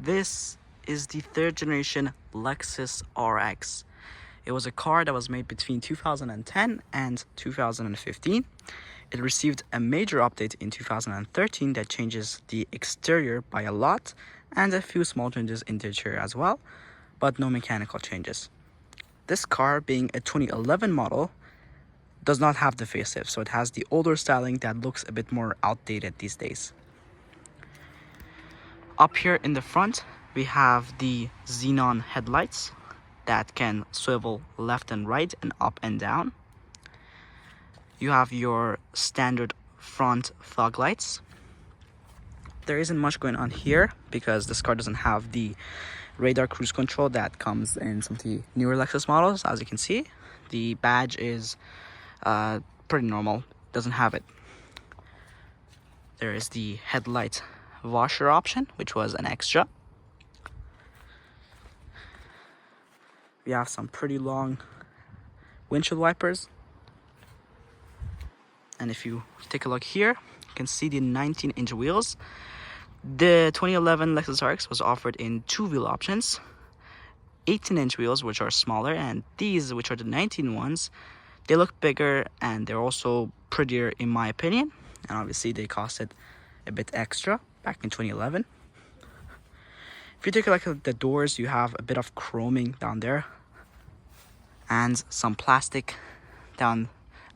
This is the third generation Lexus RX. It was a car that was made between 2010 and 2015. It received a major update in 2013 that changes the exterior by a lot and a few small changes in the interior as well, but no mechanical changes. This car, being a 2011 model, does not have the facelift, so it has the older styling that looks a bit more outdated these days. Up here in the front, we have the xenon headlights that can swivel left and right and up and down. You have your standard front fog lights. There isn't much going on here because this car doesn't have the radar cruise control that comes in some of the newer Lexus models. As you can see, the badge is pretty normal, doesn't have it. There is the headlight washer option, which was an extra. We have some pretty long windshield wipers. And if you take a look here, you can see the 19-inch wheels. The 2011 Lexus RX was offered in two wheel options, 18-inch wheels, which are smaller, and these, which are the 19 ones, they look bigger and they're also prettier in my opinion. And obviously they costed a bit extra back in 2011. If you take a look at the doors, you have a bit of chroming down there and some plastic down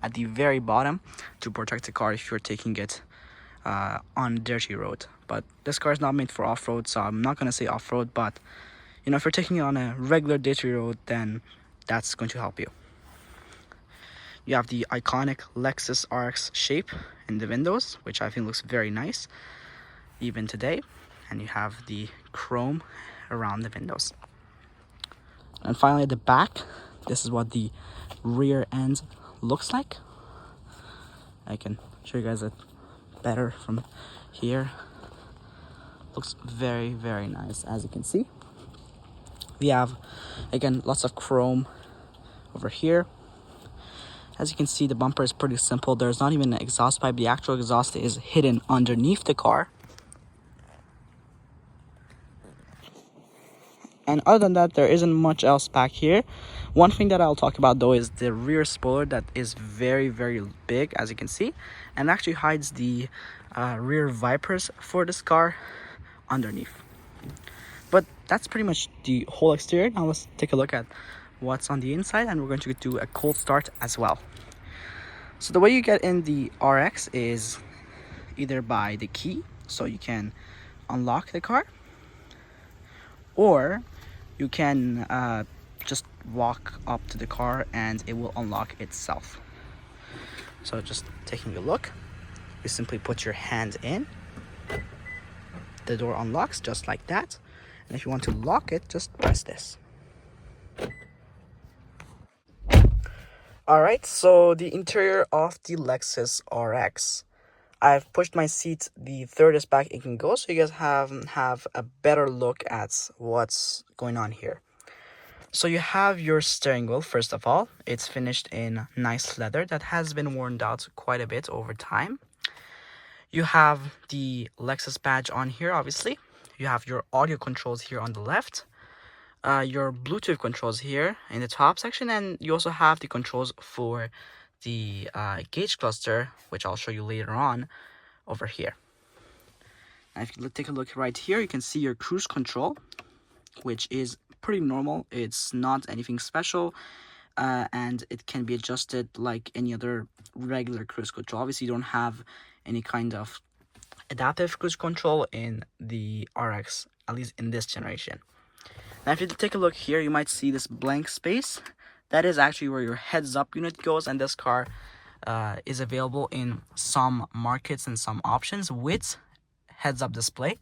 at the very bottom to protect the car if you're taking it on a dirty road. But this car is not made for off-road, so I'm not going to say off-road, but you know, if you're taking it on a regular dirty road, then that's going to help you. You have the iconic Lexus RX shape in the windows, which I think looks very nice even today. And you have the chrome around the windows. And finally at the back, this is what the rear end looks like. I can show you guys it better from here. Looks very, very nice, as you can see. We have, again, lots of chrome over here. As you can see, the bumper is pretty simple. There's not even an exhaust pipe. The actual exhaust is hidden underneath the car. And other than that, there isn't much else back here. One thing that I'll talk about though is the rear spoiler that is very, very big, as you can see, and actually hides the rear wipers for this car underneath. But that's pretty much the whole exterior. Now let's take a look at what's on the inside, and we're going to do a cold start as well. So the way you get in the RX is either by the key, so you can unlock the car, or you can just walk up to the car and it will unlock itself. So just taking a look, you simply put your hand in, the door unlocks just like that, and if you want to lock it, just press this. Alright, so the interior of the Lexus RX. I've pushed my seat the furthest back it can go, so you guys have a better look at what's going on here. So you have your steering wheel. First of all, it's finished in nice leather that has been worn out quite a bit over time. You have the Lexus badge on here, obviously. You have your audio controls here on the left, your Bluetooth controls here in the top section, and you also have the controls for the gauge cluster, which I'll show you later on over here. Now if you take a look right here, you can see your cruise control, which is pretty normal. It's not anything special, and it can be adjusted like any other regular cruise control. Obviously you don't have any kind of adaptive cruise control in the RX, at least in this generation. Now if you take a look here, you might see this blank space. That is actually where your heads-up unit goes, and this car is available in some markets and some options with heads-up display.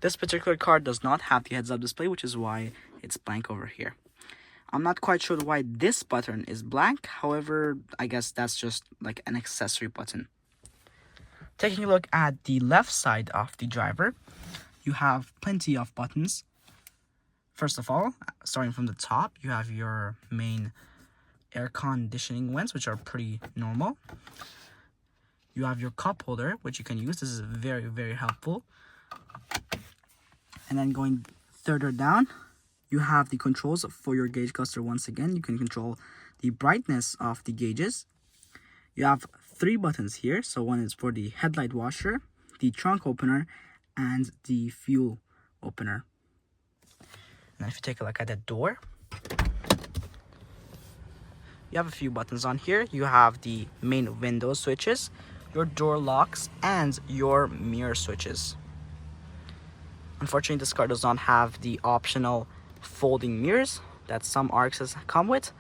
This particular car does not have the heads-up display, which is why it's blank over here. I'm not quite sure why this button is blank. However, I guess that's just like an accessory button. Taking a look at the left side of the driver, you have plenty of buttons. First of all, starting from the top, you have your main air conditioning vents, which are pretty normal. You have your cup holder, which you can use. This is very, very helpful. And then going Further down, you have the controls for your gauge cluster. Once again, you can control the brightness of the gauges. You have 3 buttons here. So one is for the headlight washer, the trunk opener, and the fuel opener. And if you take a look at the door, you have a few buttons on here. You have the main window switches, your door locks, and your mirror switches. Unfortunately, this car does not have the optional folding mirrors that some RXs come with,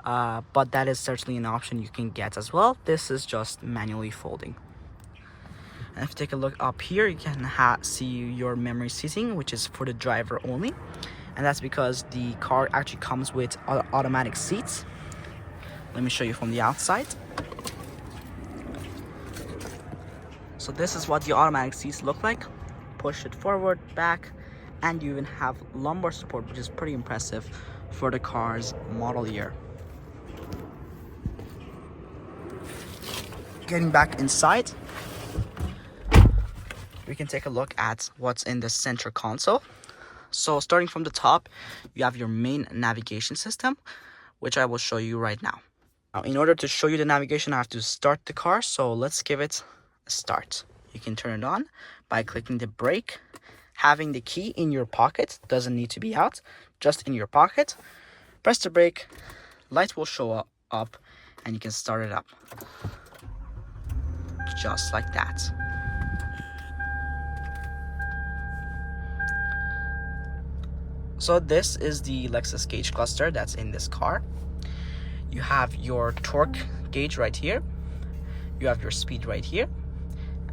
but that is certainly an option you can get as well. This is just manually folding. And if you take a look up here, you can see your memory seating, which is for the driver only. And that's because the car actually comes with automatic seats. Let me show you from the outside. So this is what the automatic seats look like. Push it forward, back, and you even have lumbar support, which is pretty impressive for the car's model year. Getting back inside, we can take a look at what's in the center console. So starting from the top, you have your main navigation system, which I will show you right now. Now, in order to show you the navigation, I have to start the car. So let's give it a start. You can turn it on by clicking the brake. Having the key in your pocket, doesn't need to be out, just in your pocket. Press the brake, light will show up, and you can start it up. Just like that. So this is the Lexus gauge cluster that's in this car. You have your torque gauge right here. You have your speed right here,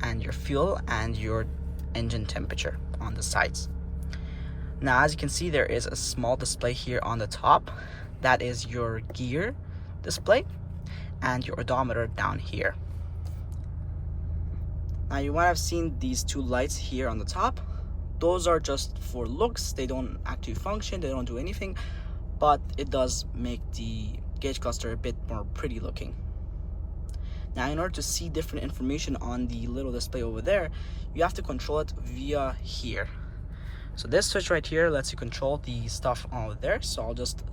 and your fuel and your engine temperature on the sides. Now, as you can see, there is a small display here on the top. That is your gear display and your odometer down here. Now, you might have seen these 2 lights here on the top. Those are just for looks. They don't actually function. They don't do anything, but it does make the gauge cluster a bit more pretty looking. Now, in order to see different information on the little display over there, you have to control it via here. So this switch right here lets you control the stuff over there. So I'll just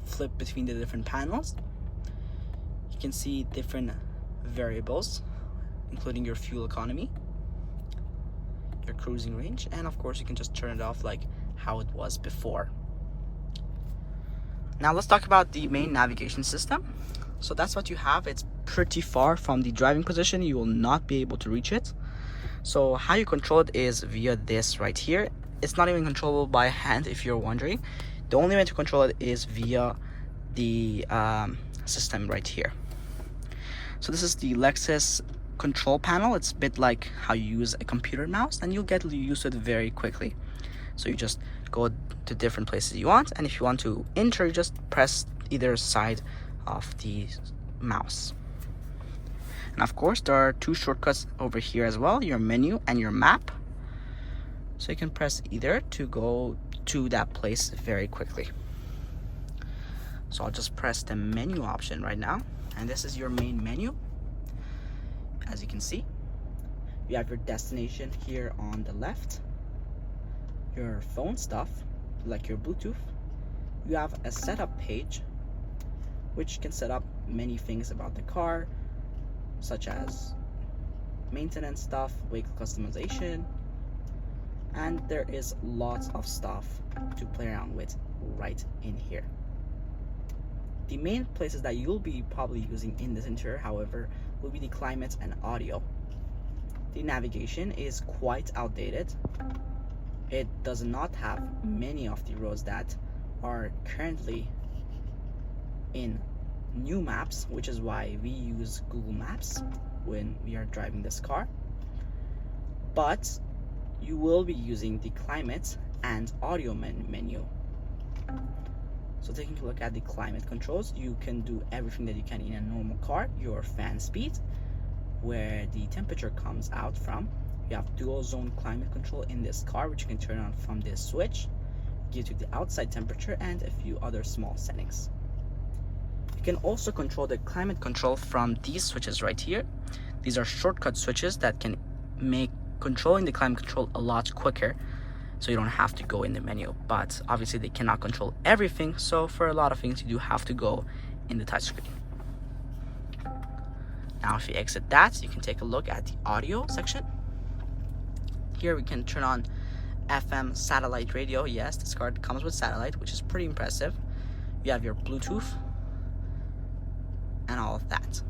flip between the different panels. You can see different variables, including your fuel economy, your cruising range, and of course you can just turn it off like how it was before. Now let's talk about the main navigation system. So that's what you have. It's pretty far from the driving position. You will not be able to reach it. So how you control it is via this right here. It's not even controllable by hand, if you're wondering. The only way to control it is via the system right here. So this is the Lexus control panel. It's a bit like how you use a computer mouse, and you'll get used to it very quickly. So you just go to different places you want, and if you want to enter, you just press either side of the mouse. And of course, there are 2 shortcuts over here as well, your menu and your map. So you can press either to go to that place very quickly. So I'll just press the menu option right now, and this is your main menu. As you can see, you have your destination here on the left, your phone stuff like your Bluetooth. You have a setup page, which can set up many things about the car, such as maintenance stuff, vehicle customization, and there is lots of stuff to play around with right in here. The main places that you'll be probably using in this interior, however, will be the climate and audio. The navigation is quite outdated. It does not have many of the roads that are currently in new maps, which is why we use Google Maps when we are driving this car. But you will be using the climate and audio menu. So taking a look at the climate controls, you can do everything that you can in a normal car. Your fan speed, where the temperature comes out from. You have dual zone climate control in this car, which you can turn on from this switch. Gives you the outside temperature and a few other small settings. You can also control the climate control from these switches right here. These are shortcut switches that can make controlling the climate control a lot quicker. so you don't have to go in the menu. But obviously they cannot control everything, so for a lot of things you do have to go in the touchscreen. Now if you exit that, you can take a look at the audio section. Here we can turn on FM satellite radio. Yes, this card comes with satellite, which is pretty impressive. You have your Bluetooth and all of that.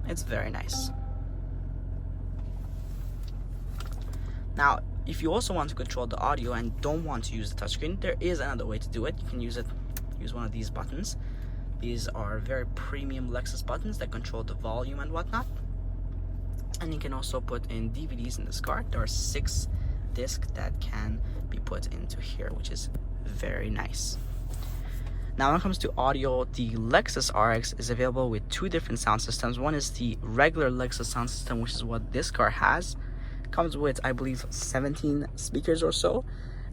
It's very nice. Now, if you also want to control the audio and don't want to use the touchscreen, there is another way to do it. You can use one of these buttons. These are very premium Lexus buttons that control the volume and whatnot. And you can also put in DVDs in this card. There are 6 discs that can be put into here, which is very nice. Now when it comes to audio, the Lexus RX is available with 2 different sound systems. One is the regular Lexus sound system, which is what this car has. Comes with, I believe, 17 speakers or so.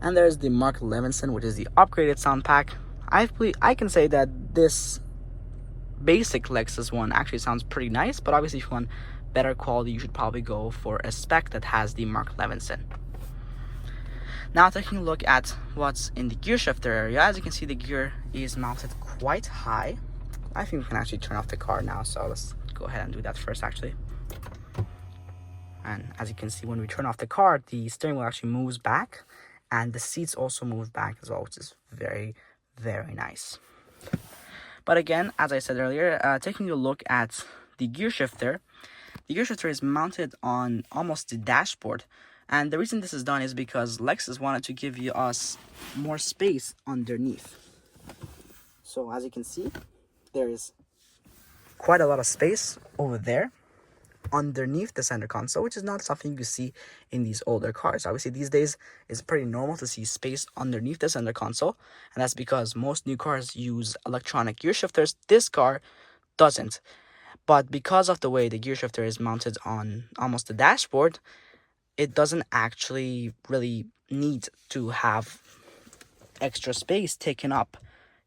And there's the Mark Levinson, which is the upgraded sound pack. I can say that this basic Lexus one actually sounds pretty nice, but obviously if you want better quality, you should probably go for a spec that has the Mark Levinson. Now taking a look at what's in the gear shifter area, as you can see the gear is mounted quite high. I think we can actually turn off the car now, so let's go ahead and do that first actually. And as you can see, when we turn off the car, the steering wheel actually moves back and the seats also move back as well, which is very, very nice. But again, as I said earlier, taking a look at the gear shifter is mounted on almost the dashboard. And the reason this is done is because Lexus wanted to give us more space underneath. So as you can see, there is quite a lot of space over there underneath the center console, which is not something you see in these older cars. Obviously these days it's pretty normal to see space underneath the center console, and that's because most new cars use electronic gear shifters. This car doesn't, but because of the way the gear shifter is mounted on almost the dashboard, it doesn't actually really need to have extra space taken up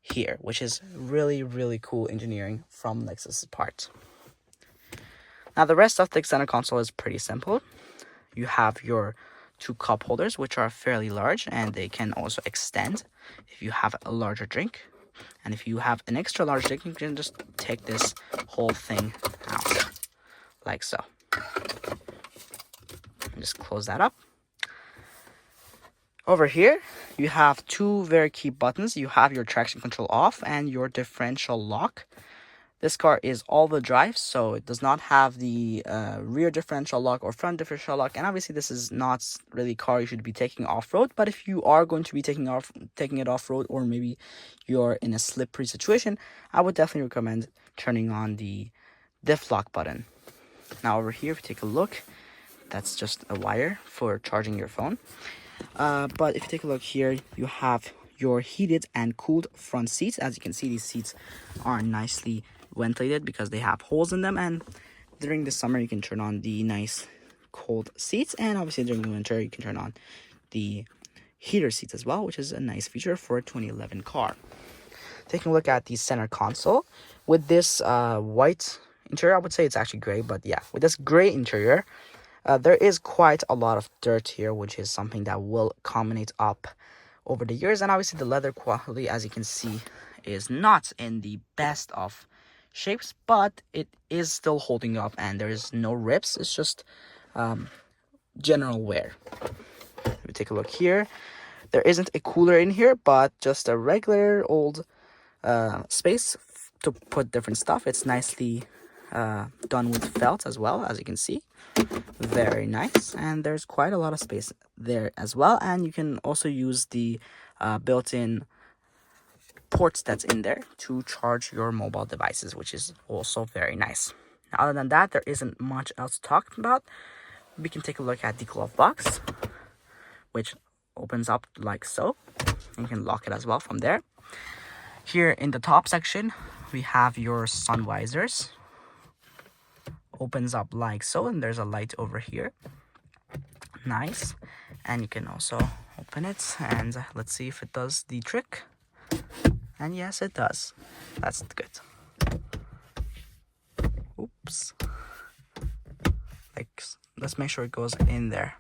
here, which is really, really cool engineering from Lexus' part. Now the rest of the center console is pretty simple. You have your 2 cup holders, which are fairly large, and they can also extend if you have a larger drink. And if you have an extra large drink, you can just take this whole thing out like so. And just close that up. Over here, you have 2 very key buttons. You have your traction control off and your differential lock. This car is all-wheel drive, so it does not have the rear differential lock or front differential lock. And obviously, this is not really a car you should be taking off-road. But if you are going to be taking it off-road, or maybe you're in a slippery situation, I would definitely recommend turning on the diff lock button. Now over here, if you take a look, that's just a wire for charging your phone. But if you take a look here, you have your heated and cooled front seats. As you can see, these seats are nicely ventilated because they have holes in them, and during the summer you can turn on the nice cold seats, and obviously during the winter you can turn on the heater seats as well, which is a nice feature for a 2011 car. Taking a look at the center console, with this white interior, I would say it's actually gray, but yeah, with this gray interior, there is quite a lot of dirt here, which is something that will accumulate up over the years. And obviously the leather quality, as you can see, is not in the best of shapes, but it is still holding up and there is no rips. It's just general wear. If we take a look here, there isn't a cooler in here, but just a regular old space to put different stuff. It's nicely done with felt as well, as you can see. Very nice, and there's quite a lot of space there as well. And you can also use the built-in ports that's in there to charge your mobile devices, which is also very nice. Now, other than that, there isn't much else to talk about. We can take a look at the glove box, which opens up like so. You can lock it as well from there. Here in the top section, we have your sun visors. Opens up like so, and there's a light over here. Nice. And you can also open it, and let's see if it does the trick. And yes, it does. That's good. Oops. Like, let's make sure it goes in there.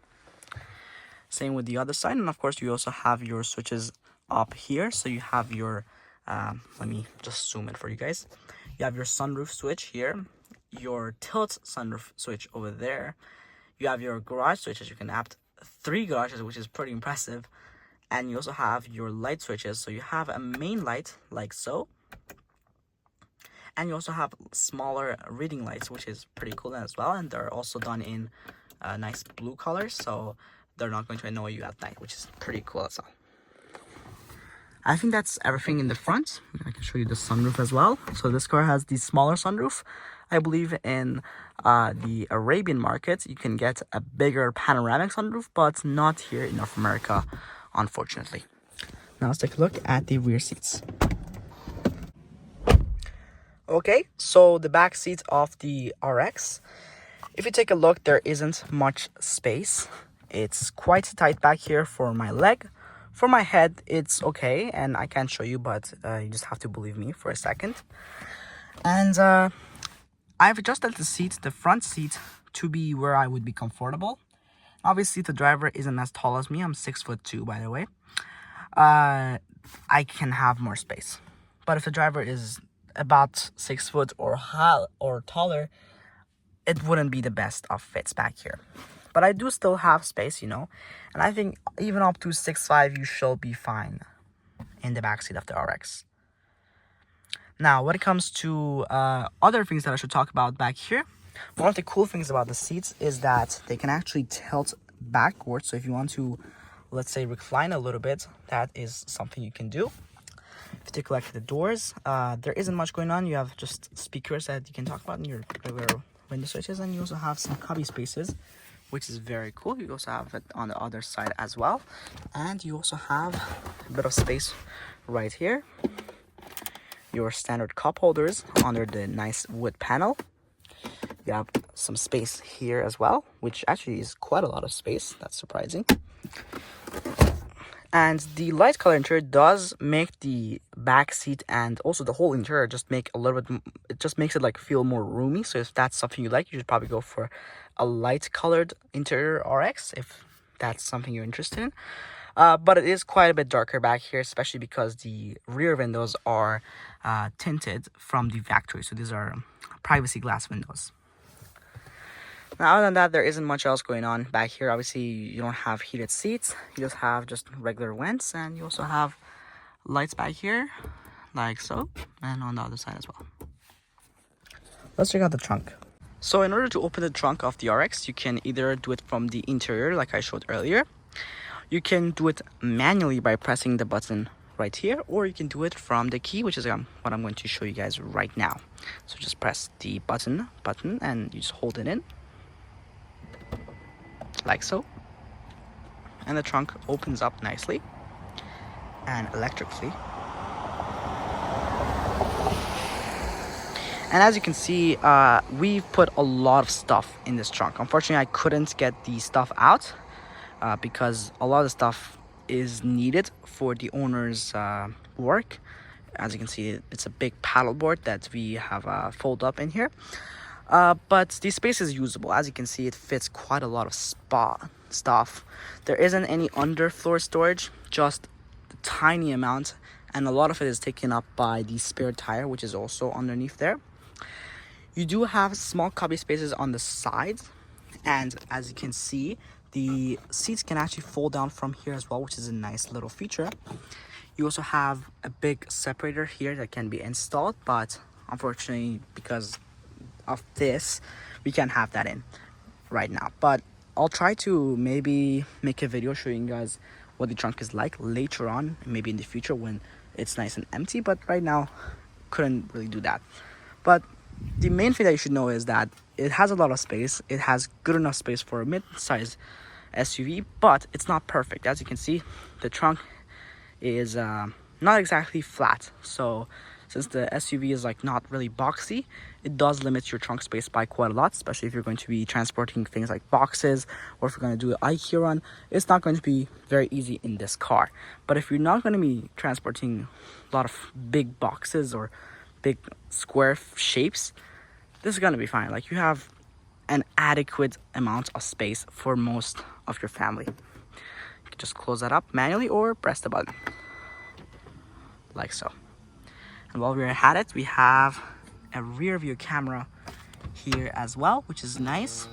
Same with the other side, and of course you also have your switches up here. So you have your let me just zoom in for you guys. You have your sunroof switch here, your tilt sunroof switch over there. You have your garage switches. You can add 3 garages, which is pretty impressive. And you also have your light switches. So you have a main light like so, and you also have smaller reading lights, which is pretty cool as well. And they're also done in nice blue colors, so they're not going to annoy you at night, which is pretty cool as well. I think that's everything in the front. I can show you the sunroof as well. So this car has the smaller sunroof. I believe in the Arabian market, you can get a bigger panoramic sunroof, but not here in North America, unfortunately. Now let's take a look at the rear seats. Okay, so the back seat of the RX. If you take a look, there isn't much space. It's quite tight back here for my leg. For my head, it's okay, and I can't show you, but you just have to believe me for a second. And I've adjusted the seat, the front seat, to be where I would be comfortable. Obviously, the driver isn't as tall as me. I'm 6'2", by the way. I can have more space. But if the driver is about 6 foot or taller, it wouldn't be the best of fits back here. But I do still have space, you know, and I think even up to 6'5", you should be fine in the backseat of the RX. Now, when it comes to other things that I should talk about back here, one of the cool things about the seats is that they can actually tilt backwards. So if you want to, let's say, recline a little bit, that is something you can do. If you take a look at the doors, there isn't much going on. You have just speakers that you can talk about in your regular window switches, and you also have some cubby spaces, which is very cool. You also have it on the other side as well, and you also have a bit of space right here. Your standard cup holders under the nice wood panel. You have some space here as well, which actually is quite a lot of space. That's surprising. And the light color interior does make the back seat and also the whole interior just make a little bit, it just makes it like feel more roomy. So if that's something you like, you should probably go for a light colored interior RX if that's something you're interested in. But it is quite a bit darker back here, especially because the rear windows are tinted from the factory. So these are privacy glass windows. Now, other than that, there isn't much else going on back here. Obviously, you don't have heated seats. You just have just regular vents, and you also have lights back here, like so, and on the other side as well. Let's check out the trunk. So in order to open the trunk of the RX, you can either do it from the interior, like I showed earlier. You can do it manually by pressing the button right here, or you can do it from the key, which is what I'm going to show you guys right now. So just press the button, and you just hold it in, like so, and the trunk opens up nicely and electrically. And as you can see, we've put a lot of stuff in this trunk. Unfortunately, I couldn't get the stuff out because a lot of the stuff is needed for the owner's work. As you can see, it's a big paddle board that we have folded up in here. But the space is usable. As you can see, it fits quite a lot of stuff. There isn't any underfloor storage, just a tiny amount, and a lot of it is taken up by the spare tire, which is also underneath there. You do have small cubby spaces on the sides, and as you can see, the seats can actually fold down from here as well, which is a nice little feature. You also have a big separator here that can be installed, but unfortunately, because of this, we can't have that in right now. But I'll try to maybe make a video showing you guys what the trunk is like later on, maybe in the future when it's nice and empty, but right now couldn't really do that. But the main thing that you should know is that it has a lot of space. It has good enough space for a mid-size SUV, but it's not perfect. As you can see, the trunk is not exactly flat. So since the SUV is like not really boxy, it does limit your trunk space by quite a lot, especially if you're going to be transporting things like boxes, or if you're going to do an IKEA run. It's not going to be very easy in this car. But if you're not going to be transporting a lot of big boxes or big square shapes, this is going to be fine. Like, you have an adequate amount of space for most of your family. can just close that up manually or press the button like so. And while we're at it, we have a rear view camera here as well, which is nice.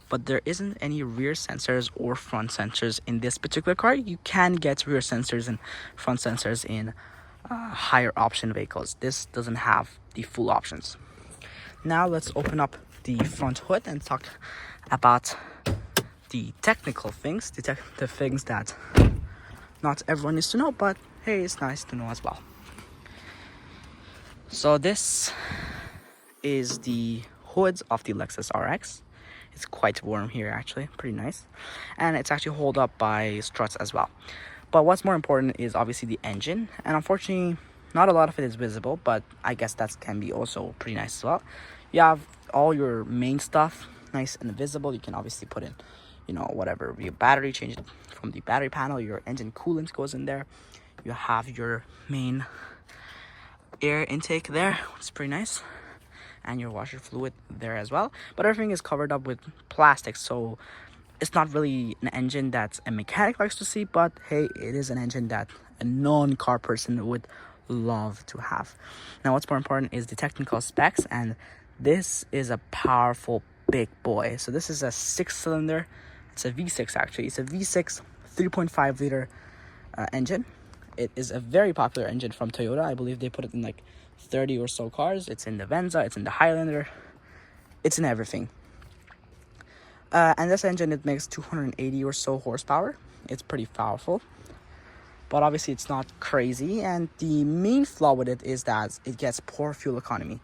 But there isn't any rear sensors or front sensors in this particular car. You can get rear sensors and front sensors in higher option vehicles. This doesn't have the full options. Now let's open up the front hood and talk about the technical things, the things that not everyone needs to know, but hey, it's nice to know as well. So this is the hood of the Lexus RX. It's quite warm here, actually, pretty nice, and it's actually held up by struts as well. But what's more important is obviously the engine, and unfortunately not a lot of it is visible, but I guess that can be also pretty nice as well. You have all your main stuff nice and visible. You can obviously put in, you know, whatever, your battery, change it from the battery panel. Your engine coolant goes in there. You have your main air intake there, which is pretty nice, and your washer fluid there as well. But everything is covered up with plastic, so it's not really an engine that a mechanic likes to see, but hey, it is an engine that a non-car person would love to have. Now what's more important is the technical specs, and this is a powerful big boy. So this is a 6-cylinder, it's a V6 actually, it's a V6 3.5 liter engine. It is a very popular engine from Toyota. I believe they put it in like 30 or so cars. It's in the Venza, it's in the Highlander, it's in everything. And this engine, it makes 280 or so horsepower. It's pretty powerful, but obviously it's not crazy. And the main flaw with it is that it gets poor fuel economy.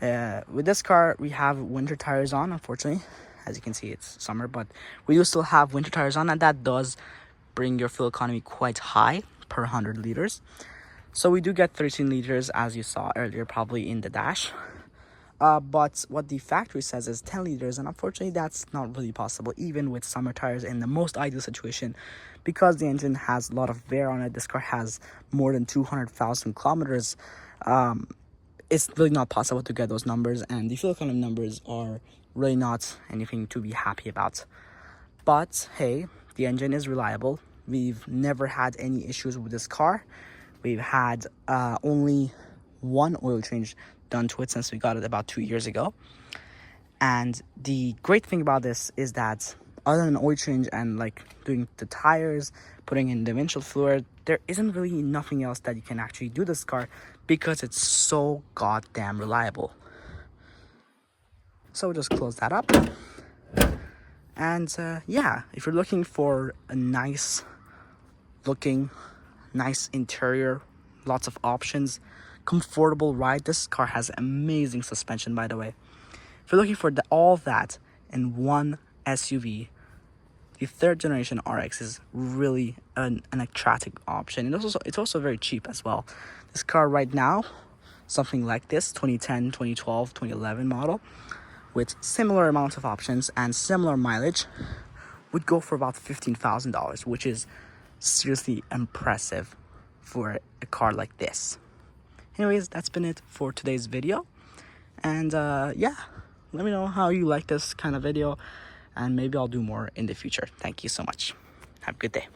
With this car, we have winter tires on, unfortunately. As you can see, it's summer, but we do still have winter tires on, and that does bring your fuel economy quite high per 100 liters. So we do get 13 liters, as you saw earlier, probably in the dash. But what the factory says is 10 liters, and unfortunately that's not really possible, even with summer tires in the most ideal situation, because the engine has a lot of wear on it. This car has more than 200,000 kilometers. It's really not possible to get those numbers, and the fuel economy numbers are really not anything to be happy about. But hey, the engine is reliable. We've never had any issues with this car. We've had only one oil change done to it since we got it about 2 years ago. And the great thing about this is that other than oil change and like doing the tires, putting in the windshield fluid, there isn't really nothing else that you can actually do this car, because it's so goddamn reliable. So we'll just close that up. And yeah, if you're looking for a nice looking, nice interior, lots of options, comfortable ride, this car has amazing suspension, by the way. If you're looking for all that in one SUV, the 3rd generation RX is really an attractive option. And it's also very cheap as well. This car right now, something like this, 2010, 2012, 2011 model, with similar amounts of options and similar mileage, would go for about $15,000, which is seriously impressive for a car like this. Anyways, that's been it for today's video. And yeah, let me know how you like this kind of video, and maybe I'll do more in the future. Thank you so much. Have a good day.